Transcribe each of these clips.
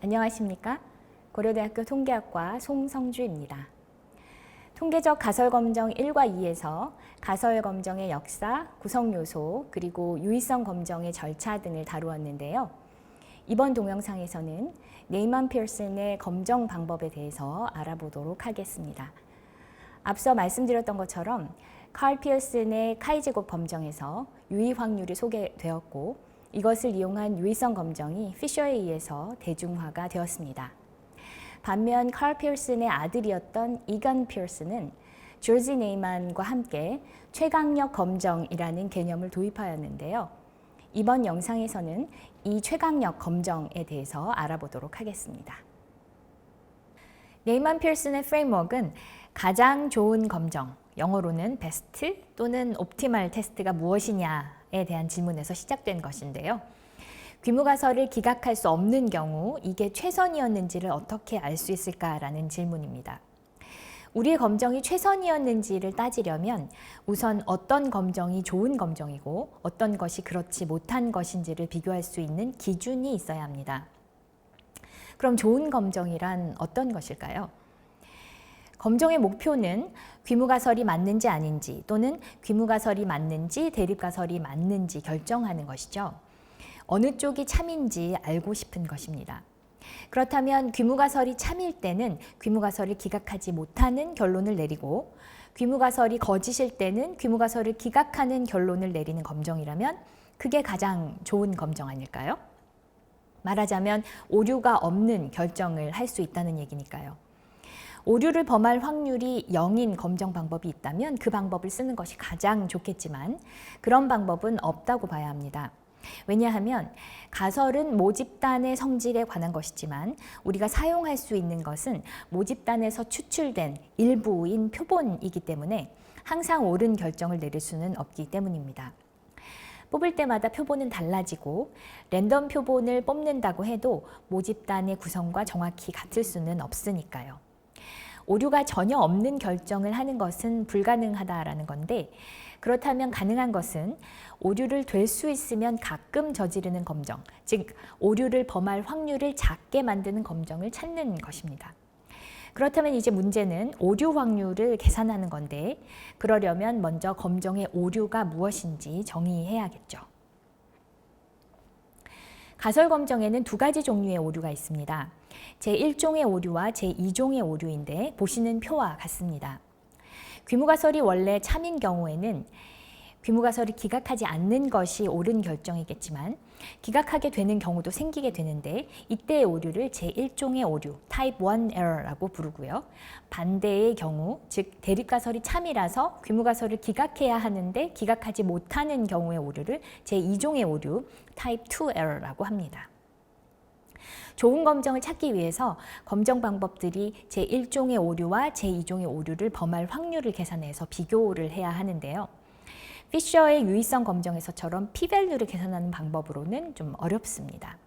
안녕하십니까? 고려대학교 통계학과 송성주입니다. 통계적 가설검정 1과 2에서 가설검정의 역사, 구성요소, 그리고 유의성 검정의 절차 등을 다루었는데요. 이번 동영상에서는 네이만 피어슨의 검정 방법에 대해서 알아보도록 하겠습니다. 앞서 말씀드렸던 것처럼 칼 피어슨의 카이-제곱 검정에서 유의 확률이 소개되었고, 이것을 이용한 유의성 검정이 피셔에 의해서 대중화가 되었습니다. 반면 칼 피어슨의 아들이었던 이건 피어슨은 조지 네이만과 함께 최강력 검정이라는 개념을 도입하였는데요. 이번 영상에서는 이 최강력 검정에 대해서 알아보도록 하겠습니다. 네이만 피어슨의 프레임워크는 가장 좋은 검정, 영어로는 베스트 또는 옵티멀 테스트가 무엇이냐에 대한 질문에서 시작된 것인데요. 귀무가설을 기각할 수 없는 경우 이게 최선이었는지를 어떻게 알 수 있을까라는 질문입니다. 우리의 검정이 최선이었는지를 따지려면 우선 어떤 검정이 좋은 검정이고 어떤 것이 그렇지 못한 것인지를 비교할 수 있는 기준이 있어야 합니다. 그럼 좋은 검정이란 어떤 것일까요? 검정의 목표는 귀무가설이 맞는지 아닌지 또는 귀무가설이 맞는지 대립가설이 맞는지 결정하는 것이죠. 어느 쪽이 참인지 알고 싶은 것입니다. 그렇다면 귀무가설이 참일 때는 귀무가설을 기각하지 못하는 결론을 내리고, 귀무가설이 거짓일 때는 귀무가설을 기각하는 결론을 내리는 검정이라면 그게 가장 좋은 검정 아닐까요? 말하자면 오류가 없는 결정을 할 수 있다는 얘기니까요. 오류를 범할 확률이 0인 검정 방법이 있다면 그 방법을 쓰는 것이 가장 좋겠지만 그런 방법은 없다고 봐야 합니다. 왜냐하면 가설은 모집단의 성질에 관한 것이지만 우리가 사용할 수 있는 것은 모집단에서 추출된 일부인 표본이기 때문에 항상 옳은 결정을 내릴 수는 없기 때문입니다. 뽑을 때마다 표본은 달라지고 랜덤 표본을 뽑는다고 해도 모집단의 구성과 정확히 같을 수는 없으니까요. 오류가 전혀 없는 결정을 하는 것은 불가능하다라는 건데, 그렇다면 가능한 것은 오류를 될 수 있으면 가끔 저지르는 검정, 즉 오류를 범할 확률을 작게 만드는 검정을 찾는 것입니다. 그렇다면 이제 문제는 오류 확률을 계산하는 건데, 그러려면 먼저 검정의 오류가 무엇인지 정의해야겠죠. 가설 검정에는 두 가지 종류의 오류가 있습니다. 제1종의 오류와 제2종의 오류인데 보시는 표와 같습니다. 귀무가설이 원래 참인 경우에는 귀무가설을 기각하지 않는 것이 옳은 결정이겠지만 기각하게 되는 경우도 생기게 되는데, 이때의 오류를 제1종의 오류, 타입 1 에러라고 부르고요. 반대의 경우, 즉 대립가설이 참이라서 귀무가설을 기각해야 하는데 기각하지 못하는 경우의 오류를 제2종의 오류, 타입 2 에러라고 합니다. 좋은 검정을 찾기 위해서 검정 방법들이 제1종의 오류와 제2종의 오류를 범할 확률을 계산해서 비교를 해야 하는데요. 피셔의 유의성 검정에서처럼 p-밸류를 계산하는 방법으로는 좀 어렵습니다.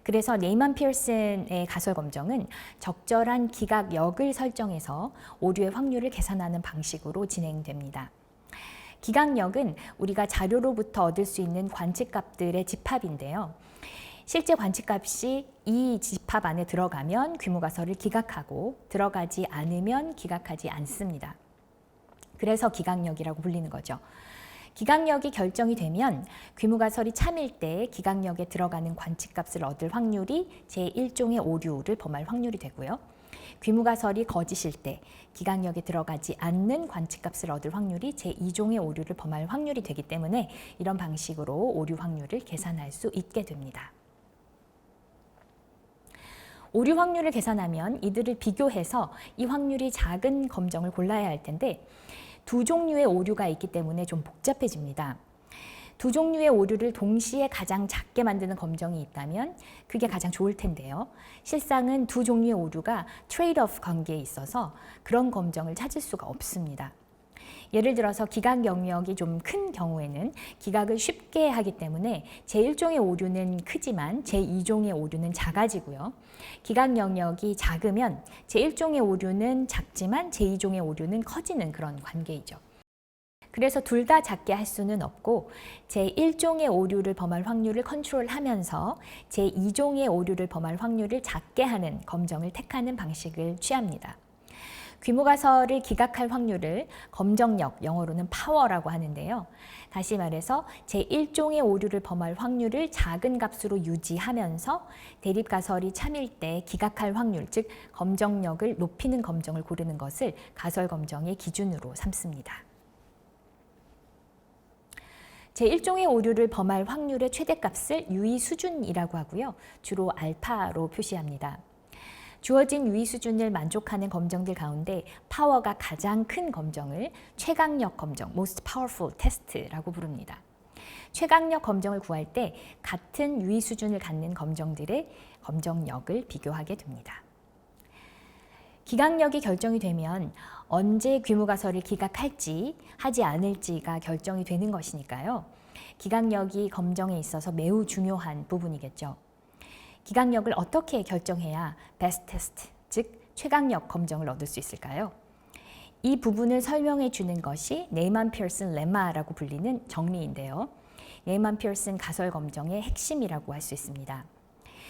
그래서 네이만 피어슨의 가설 검정은 적절한 기각력을 설정해서 오류의 확률을 계산하는 방식으로 진행됩니다. 기각력은 우리가 자료로부터 얻을 수 있는 관측값들의 집합인데요. 실제 관측값이 이 집합 안에 들어가면 귀무가설을 기각하고 들어가지 않으면 기각하지 않습니다. 그래서 기각력이라고 불리는 거죠. 기각력이 결정이 되면 귀무가설이 참일 때 기각력에 들어가는 관측값을 얻을 확률이 제1종의 오류를 범할 확률이 되고요. 귀무가설이 거짓일 때 기각력에 들어가지 않는 관측값을 얻을 확률이 제2종의 오류를 범할 확률이 되기 때문에 이런 방식으로 오류 확률을 계산할 수 있게 됩니다. 오류 확률을 계산하면 이들을 비교해서 이 확률이 작은 검정을 골라야 할 텐데, 두 종류의 오류가 있기 때문에 좀 복잡해집니다. 두 종류의 오류를 동시에 가장 작게 만드는 검정이 있다면 그게 가장 좋을 텐데요. 실상은 두 종류의 오류가 트레이드-오프 관계에 있어서 그런 검정을 찾을 수가 없습니다. 예를 들어서 기각 영역이 좀 큰 경우에는 기각을 쉽게 하기 때문에 제1종의 오류는 크지만 제2종의 오류는 작아지고요. 기각 영역이 작으면 제1종의 오류는 작지만 제2종의 오류는 커지는 그런 관계이죠. 그래서 둘 다 작게 할 수는 없고 제1종의 오류를 범할 확률을 컨트롤하면서 제2종의 오류를 범할 확률을 작게 하는 검정을 택하는 방식을 취합니다. 귀무가설을 기각할 확률을 검정력, 영어로는 파워라고 하는데요. 다시 말해서 제1종의 오류를 범할 확률을 작은 값으로 유지하면서 대립가설이 참일 때 기각할 확률, 즉 검정력을 높이는 검정을 고르는 것을 가설 검정의 기준으로 삼습니다. 제1종의 오류를 범할 확률의 최대값을 유의 수준이라고 하고요. 주로 알파로 표시합니다. 주어진 유의 수준을 만족하는 검정들 가운데 파워가 가장 큰 검정을 최강력 검정, most powerful test라고 부릅니다. 최강력 검정을 구할 때 같은 유의 수준을 갖는 검정들의 검정력을 비교하게 됩니다. 기각력이 결정이 되면 언제 귀무가설을 기각할지 하지 않을지가 결정이 되는 것이니까요. 기각력이 검정에 있어서 매우 중요한 부분이겠죠. 기각력을 어떻게 결정해야 베스트 테스트, 즉 최강력 검정을 얻을 수 있을까요? 이 부분을 설명해 주는 것이 네이만 피어슨 렘마라고 불리는 정리인데요. 네이만 피어슨 가설 검정의 핵심이라고 할 수 있습니다.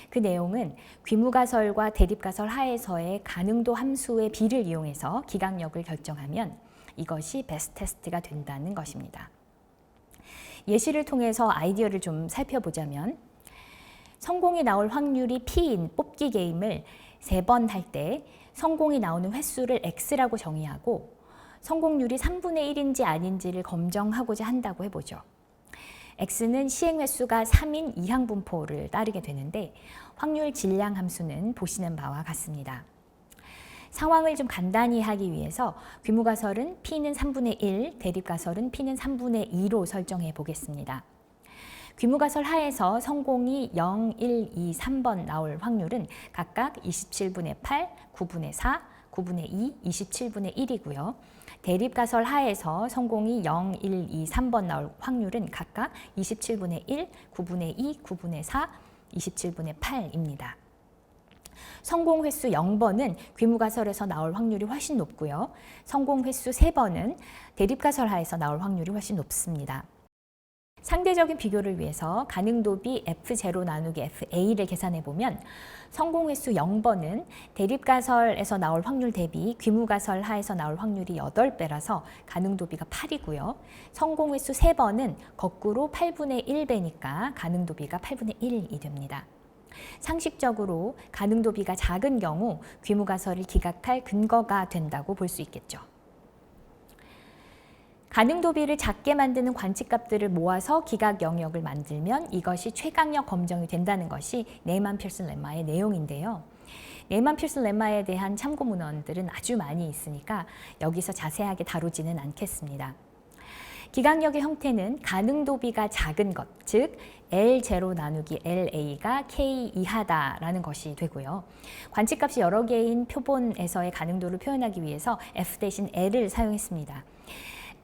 그 내용은 귀무가설과 대립가설 하에서의 가능도 함수의 비를 이용해서 기각력을 결정하면 이것이 베스트 테스트가 된다는 것입니다. 예시를 통해서 아이디어를 좀 살펴보자면 성공이 나올 확률이 P인 뽑기 게임을 3번 할 때 성공이 나오는 횟수를 X라고 정의하고 성공률이 3분의 1인지 아닌지를 검정하고자 한다고 해보죠. X는 시행 횟수가 3인 이항분포를 따르게 되는데 확률 질량 함수는 보시는 바와 같습니다. 상황을 좀 간단히 하기 위해서 귀무가설은 P는 3분의 1, 대립가설은 P는 3분의 2로 설정해 보겠습니다. 귀무가설 하에서 성공이 0, 1, 2, 3번 나올 확률은 각각 27분의 8, 9분의 4, 9분의 2, 27분의 1이고요. 대립가설 하에서 성공이 0, 1, 2, 3번 나올 확률은 각각 27분의 1, 9분의 2, 9분의 4, 27분의 8입니다. 성공 횟수 0번은 귀무가설에서 나올 확률이 훨씬 높고요. 성공 횟수 3번은 대립가설 하에서 나올 확률이 훨씬 높습니다. 상대적인 비교를 위해서 가능도비 F0 나누기 FA를 계산해 보면 성공 횟수 0번은 대립가설에서 나올 확률 대비 귀무가설 하에서 나올 확률이 8배라서 가능도비가 8이고요. 성공 횟수 3번은 거꾸로 8분의 1배니까 가능도비가 8분의 1이 됩니다. 상식적으로 가능도비가 작은 경우 귀무가설을 기각할 근거가 된다고 볼 수 있겠죠. 가능도비를 작게 만드는 관측값들을 모아서 기각 영역을 만들면 이것이 최강력 검정이 된다는 것이 네이만 피어슨 렘마의 내용인데요. 네이만 피어슨 렘마에 대한 참고 문헌들은 아주 많이 있으니까 여기서 자세하게 다루지는 않겠습니다. 기각력의 형태는 가능도비가 작은 것, 즉 L0 나누기 LA가 K 이하다라는 것이 되고요. 관측값이 여러 개인 표본에서의 가능도를 표현하기 위해서 F 대신 L을 사용했습니다.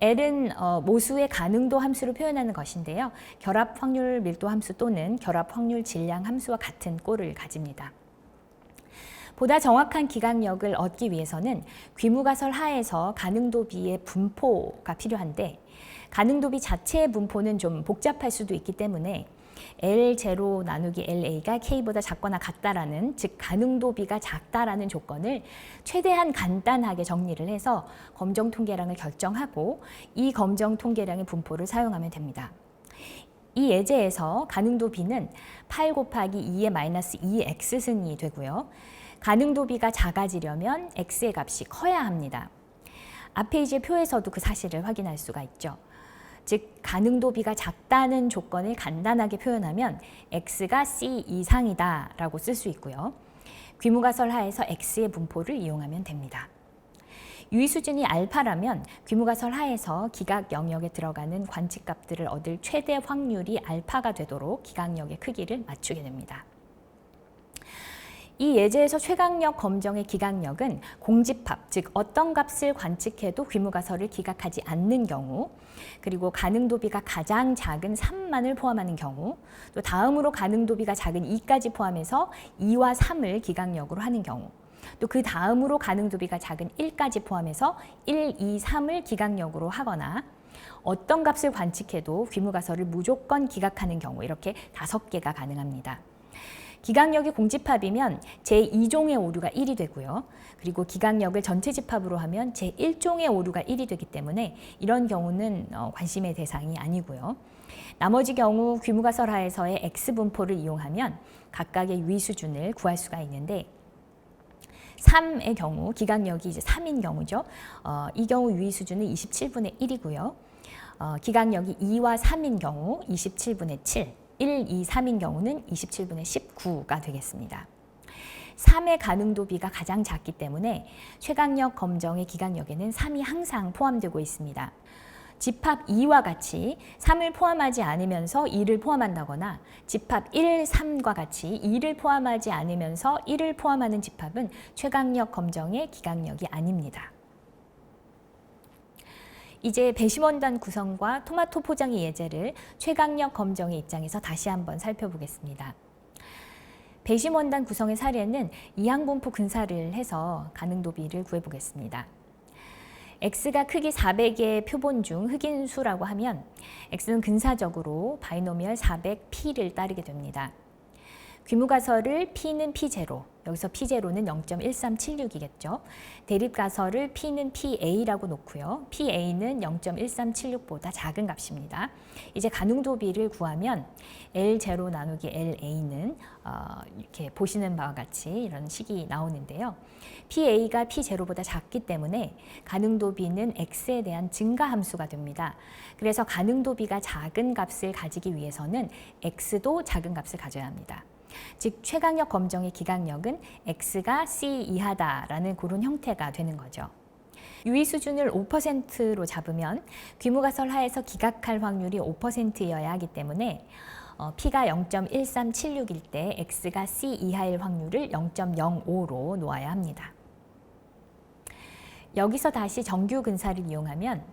L은 모수의 가능도 함수를 표현하는 것인데요. 결합 확률 밀도 함수 또는 결합 확률 질량 함수와 같은 꼴을 가집니다. 보다 정확한 기각력을 얻기 위해서는 귀무가설 하에서 가능도비의 분포가 필요한데 가능도비 자체의 분포는 좀 복잡할 수도 있기 때문에 L0 나누기 LA가 K보다 작거나 같다라는, 즉 가능도비가 작다라는 조건을 최대한 간단하게 정리를 해서 검정 통계량을 결정하고 이 검정 통계량의 분포를 사용하면 됩니다. 이 예제에서 가능도비는 8 곱하기 2의 마이너스 2x승이 되고요. 가능도비가 작아지려면 x의 값이 커야 합니다. 앞 페이지의 표에서도 그 사실을 확인할 수가 있죠. 즉 가능도비가 작다는 조건을 간단하게 표현하면 x가 c 이상이다 라고 쓸 수 있고요. 귀무가설 하에서 x의 분포를 이용하면 됩니다. 유의 수준이 알파라면 귀무가설 하에서 기각 영역에 들어가는 관측값들을 얻을 최대 확률이 알파가 되도록 기각력의 크기를 맞추게 됩니다. 이 예제에서 최강력 검정의 기각력은 공집합, 즉 어떤 값을 관측해도 귀무가설을 기각하지 않는 경우, 그리고 가능도비가 가장 작은 3만을 포함하는 경우, 또 다음으로 가능도비가 작은 2까지 포함해서 2와 3을 기각력으로 하는 경우, 또 그 다음으로 가능도비가 작은 1까지 포함해서 1, 2, 3을 기각력으로 하거나 어떤 값을 관측해도 귀무가설을 무조건 기각하는 경우 이렇게 5개가 가능합니다. 기각력이 공집합이면 제2종의 오류가 1이 되고요. 그리고 기각력을 전체 집합으로 하면 제1종의 오류가 1이 되기 때문에 이런 경우는 관심의 대상이 아니고요. 나머지 경우 귀무가설 하에서의 X분포를 이용하면 각각의 유의 수준을 구할 수가 있는데 3의 경우 기각력이 이제 3인 경우죠. 이 경우 유의 수준은 27분의 1이고요. 기각력이 2와 3인 경우 27분의 7, 1, 2, 3인 경우는 27분의 19가 되겠습니다. 3의 가능도비가 가장 작기 때문에 최강력 검정의 기각력에는 3이 항상 포함되고 있습니다. 집합 2와 같이 3을 포함하지 않으면서 2를 포함한다거나 집합 1, 3과 같이 2를 포함하지 않으면서 1을 포함하는 집합은 최강력 검정의 기각력이 아닙니다. 이제 배심원단 구성과 토마토 포장의 예제를 최강력 검정의 입장에서 다시 한번 살펴보겠습니다. 배심원단 구성의 사례는 이항분포 근사를 해서 가능도비를 구해보겠습니다. X가 크기 400의 표본 중 흑인수라고 하면 X는 근사적으로 바이노미얼 400P를 따르게 됩니다. 귀무가설을 P는 P0, 여기서 P0는 0.1376이겠죠. 대립가설을 P는 PA라고 놓고요. PA는 0.1376보다 작은 값입니다. 이제 가능도비를 구하면 L0 나누기 LA는 이렇게 보시는 바와 같이 이런 식이 나오는데요. PA가 P0보다 작기 때문에 가능도비는 X에 대한 증가함수가 됩니다. 그래서 가능도비가 작은 값을 가지기 위해서는 X도 작은 값을 가져야 합니다. 즉 최강력 검정의 기각력은 X가 C 이하다라는 그런 형태가 되는 거죠. 유의 수준을 5%로 잡으면 귀무가설 하에서 기각할 확률이 5%여야 하기 때문에 P가 0.1376일 때 X가 C 이하일 확률을 0.05로 놓아야 합니다. 여기서 다시 정규 근사를 이용하면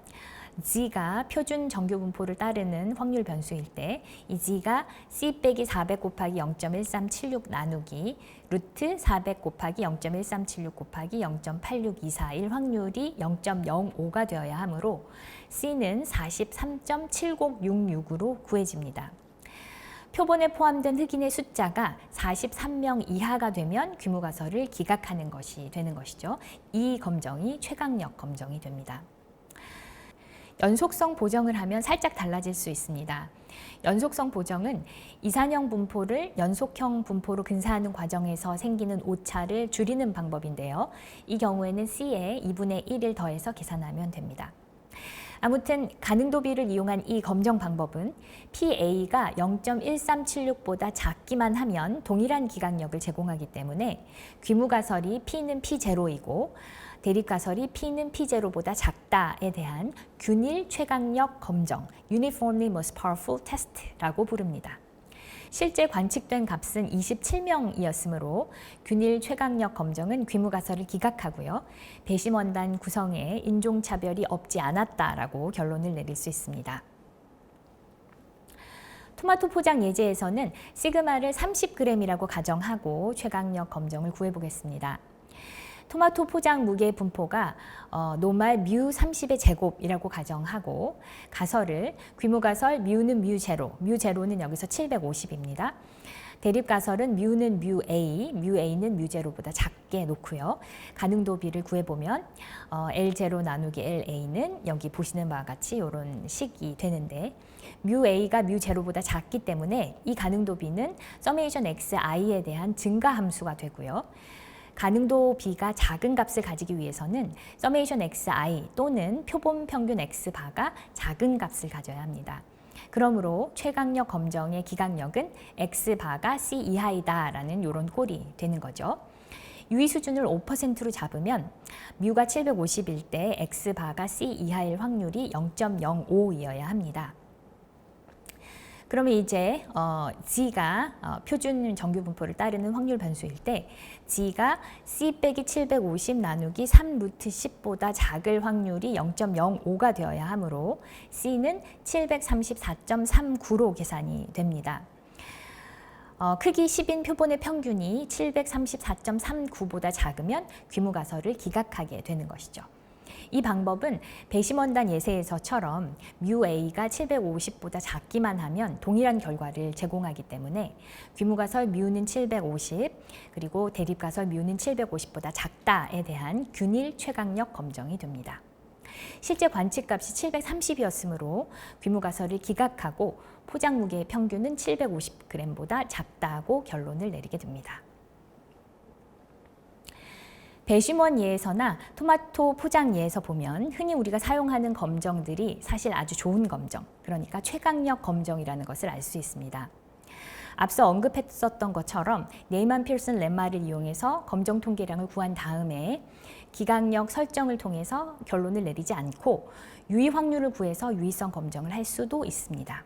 G가 표준 정규 분포를 따르는 확률 변수일 때 이 G가 C 빼기 400 곱하기 0.1376 나누기 루트 400 곱하기 0.1376 곱하기 0.86241 확률이 0.05가 되어야 하므로 C는 43.7066으로 구해집니다. 표본에 포함된 흑인의 숫자가 43명 이하가 되면 귀무가설을 기각하는 것이 되는 것이죠. 이 검정이 최강력 검정이 됩니다. 연속성 보정을 하면 살짝 달라질 수 있습니다. 연속성 보정은 이산형 분포를 연속형 분포로 근사하는 과정에서 생기는 오차를 줄이는 방법인데요. 이 경우에는 C에 2분의 1을 더해서 계산하면 됩니다. 아무튼 가능도비를 이용한 이 검정 방법은 PA가 0.1376보다 작기만 하면 동일한 기각력을 제공하기 때문에 귀무가설이 P는 P0이고 대립가설이 P는 P0보다 작다에 대한 균일 최강력 검정, Uniformly Most Powerful Test라고 부릅니다. 실제 관측된 값은 27명이었으므로 균일 최강력 검정은 귀무가설을 기각하고요. 배심원단 구성에 인종차별이 없지 않았다라고 결론을 내릴 수 있습니다. 토마토 포장 예제에서는 시그마를 30g이라고 가정하고 최강력 검정을 구해보겠습니다. 토마토 포장 무게 분포가 노말 뮤 30의 제곱이라고 가정하고 가설을 귀무가설 뮤는 뮤0, 뮤0는 여기서 750입니다. 대립가설은 뮤는 뮤A, 뮤A는 뮤0보다 작게 놓고요. 가능도비를 구해보면 L0 나누기 LA는 여기 보시는 바와 같이 이런 식이 되는데 뮤A가 뮤0보다 작기 때문에 이 가능도비는 서메이션 XI에 대한 증가함수가 되고요. 가능도 B가 작은 값을 가지기 위해서는 서메이션 XI 또는 표본 평균 X바가 작은 값을 가져야 합니다. 그러므로 최강력 검정의 기각력은 X바가 C 이하이다라는 이런 꼴이 되는 거죠. 유의 수준을 5%로 잡으면 뮤가 750일 때 X바가 C 이하일 확률이 0.05이어야 합니다. 그러면 이제 G가 표준 정규 분포를 따르는 확률 변수일 때 G가 C 빼기 750 나누기 3 루트 10보다 작을 확률이 0.05가 되어야 하므로 C는 734.39로 계산이 됩니다. 크기 10인 표본의 평균이 734.39보다 작으면 귀무가설을 기각하게 되는 것이죠. 이 방법은 배심원단 예세에서처럼 뮤A가 750보다 작기만 하면 동일한 결과를 제공하기 때문에 귀무가설 뮤는 750 그리고 대립가설 뮤는 750보다 작다에 대한 균일 최강력 검정이 됩니다. 실제 관측값이 730이었으므로 귀무가설을 기각하고 포장 무게의 평균은 750g보다 작다고 결론을 내리게 됩니다. 배심원 예에서나 토마토 포장 예에서 보면 흔히 우리가 사용하는 검정들이 사실 아주 좋은 검정, 그러니까 최강력 검정이라는 것을 알 수 있습니다. 앞서 언급했었던 것처럼 네이만 피어슨 렘마를 이용해서 검정 통계량을 구한 다음에 기각력 설정을 통해서 결론을 내리지 않고 유의 확률을 구해서 유의성 검정을 할 수도 있습니다.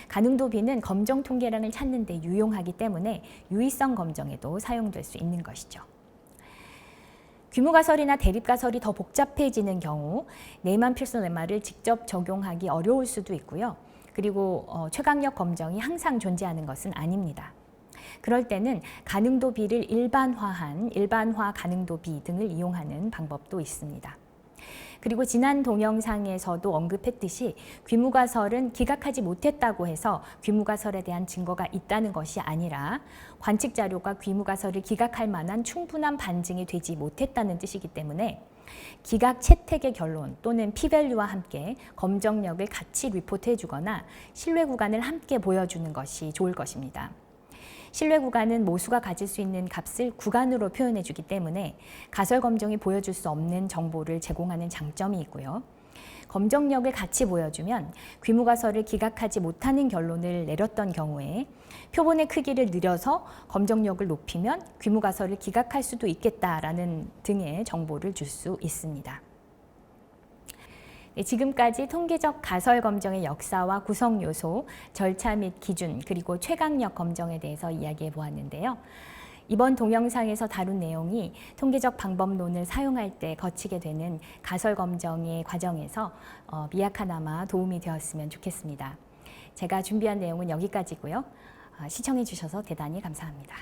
가능도 B는 검정 통계량을 찾는 데 유용하기 때문에 유의성 검정에도 사용될 수 있는 것이죠. 귀무가설이나 대립가설이 더 복잡해지는 경우 네이만 피어슨 렘마를 직접 적용하기 어려울 수도 있고요. 그리고 최강력 검정이 항상 존재하는 것은 아닙니다. 그럴 때는 가능도 B를 일반화 가능도 B 등을 이용하는 방법도 있습니다. 그리고 지난 동영상에서도 언급했듯이 귀무가설은 기각하지 못했다고 해서 귀무가설에 대한 증거가 있다는 것이 아니라 관측 자료가 귀무가설을 기각할 만한 충분한 반증이 되지 못했다는 뜻이기 때문에 기각 채택의 결론 또는 p-밸류와 함께 검정력을 같이 리포트해 주거나 신뢰 구간을 함께 보여주는 것이 좋을 것입니다. 신뢰 구간은 모수가 가질 수 있는 값을 구간으로 표현해 주기 때문에 가설 검정이 보여줄 수 없는 정보를 제공하는 장점이 있고요. 검정력을 같이 보여주면 귀무가설을 기각하지 못하는 결론을 내렸던 경우에 표본의 크기를 늘려서 검정력을 높이면 귀무가설을 기각할 수도 있겠다라는 등의 정보를 줄 수 있습니다. 네, 지금까지 통계적 가설 검정의 역사와 구성 요소, 절차 및 기준, 그리고 최강력 검정에 대해서 이야기해 보았는데요. 이번 동영상에서 다룬 내용이 통계적 방법론을 사용할 때 거치게 되는 가설 검정의 과정에서 미약하나마 도움이 되었으면 좋겠습니다. 제가 준비한 내용은 여기까지고요. 시청해 주셔서 대단히 감사합니다.